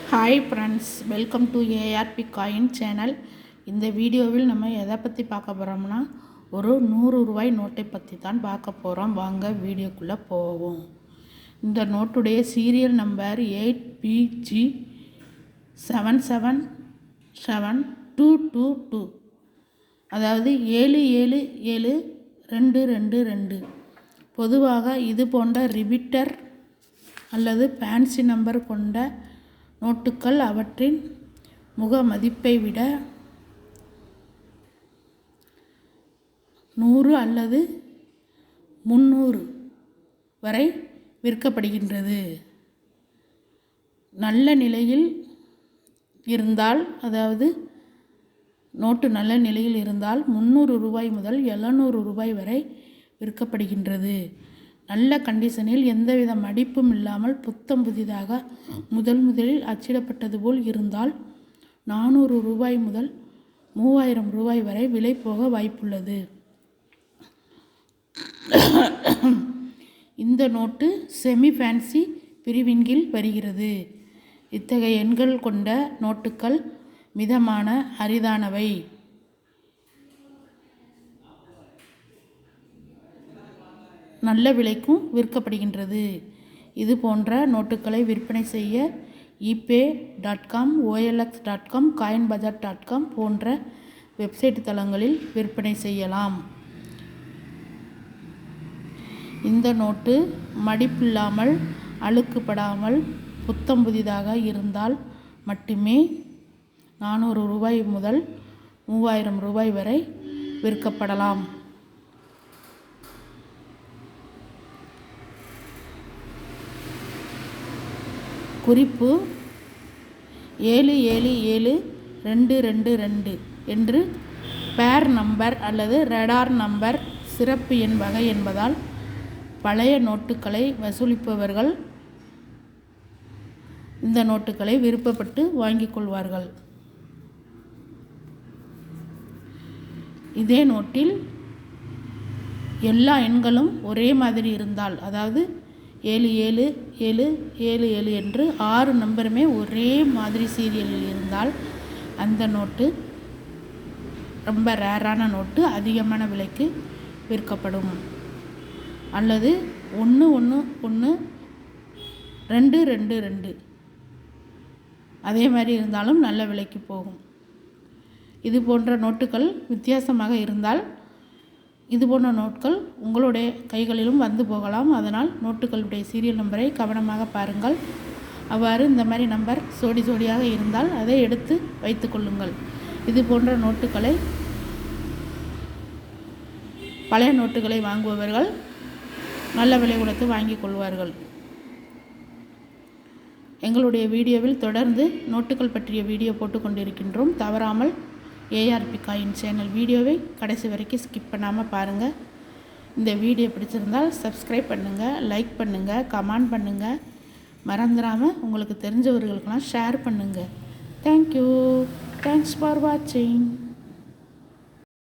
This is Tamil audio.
Hi friends, welcome to ARP coin channel. இந்த வீடியோவில் நம்ம எதை பற்றி பார்க்க போகிறோம்னா, ஒரு 100 ரூபாய் நோட்டை பற்றி தான் பார்க்க போகிறோம். வாங்க வீடியோக்குள்ளே போவோம். இந்த நோட்டுடைய சீரியல் நம்பர் 8BG777222, அதாவது 777222. பொதுவாக இது போன்ற ரிப்பீட்டர் அல்லது ஃபேன்சி நம்பர் கொண்ட நோட்டுகள் அவற்றின் முக மதிப்பை விட 100 அல்லது 300 வரை விற்கப்படுகின்றது. நல்ல நிலையில் இருந்தால், அதாவது நோட்டு நல்ல நிலையில் இருந்தால் 300 ரூபாய் முதல் 700 ரூபாய் வரை விற்கப்படுகின்றது. நல்ல கண்டிஷனில் எந்தவித மடிப்பும் இல்லாமல் புத்தம் புதிதாக முதலில் அச்சிடப்பட்டது போல் இருந்தால் 400 ரூபாய் முதல் 3000 ரூபாய் வரை விலை போக வாய்ப்புள்ளது. இந்த நோட்டு செமி ஃபேன்சி பிரிவின் கீழ் வருகிறது. இத்தகைய எண்கள் கொண்ட நோட்டுகள் மிதமான அரிதானவை. நல்ல விலைக்கும் விற்கப்படுகின்றது. இது போன்ற நோட்டுகளை விற்பனை செய்ய ebay.com, OLX.com, coinbazar.com போன்ற வெப்சைட் தளங்களில் விற்பனை செய்யலாம். இந்த நோட்டு மடிப்பில்லாமல் அழுக்குப்படாமல் புத்தம் புதிதாக இருந்தால் மட்டுமே 400 ரூபாய் முதல் 3000 ரூபாய் வரை விற்கப்படலாம். குறிப்பு: 777222 என்று பேர் நம்பர் அல்லது ரடார் நம்பர் சிறப்பு எண் வகை என்பதால் பழைய நோட்டுகளை வசூலிப்பவர்கள் இந்த நோட்டுகளை விருப்பப்பட்டு வாங்கிக் கொள்வார்கள். இதே நோட்டில் எல்லா எண்களும் ஒரே மாதிரி இருந்தால், அதாவது 7777 என்று 6 நம்பருமே ஒரே மாதிரி சீரியலில் இருந்தால் அந்த நோட்டு ரொம்ப ரேரான நோட்டு, அதிகமான விலைக்கு விற்கப்படும். அல்லது 1112222 அதே மாதிரி இருந்தாலும் நல்ல விலைக்கு போகும். இது போன்ற நோட்டுகள் வித்தியாசமாக இருந்தால் இது போன்ற நோட்கள் உங்களுடைய கைகளிலும் வந்து போகலாம். அதனால் நோட்டுகளுடைய சீரியல் நம்பரை கவனமாக பாருங்கள். அவ்வாறு இந்த மாதிரி நம்பர் ஜோடியாக இருந்தால் அதை எடுத்து வைத்து கொள்ளுங்கள். இது போன்ற நோட்டுகளை பழைய நோட்டுகளை வாங்குபவர்கள் நல்ல விலை கொடுத்து வாங்கி கொள்வார்கள். எங்களுடைய வீடியோவில் தொடர்ந்து நோட்டுகள் பற்றிய வீடியோ போட்டு கொண்டிருக்கின்றோம். தவறாமல் ஏஆர்பி காயின் சேனல் வீடியோவை கடைசி வரைக்கும் ஸ்கிப் பண்ணாமல் பாருங்கள். இந்த வீடியோ பிடிச்சிருந்தால் சப்ஸ்கிரைப் பண்ணுங்கள், லைக் பண்ணுங்கள், கமெண்ட் பண்ணுங்கள். மறந்துடாமல் உங்களுக்கு தெரிஞ்சவர்களுக்கெல்லாம் ஷேர் பண்ணுங்கள். தேங்க்யூ. தேங்க்ஸ் ஃபார் வாட்சிங்.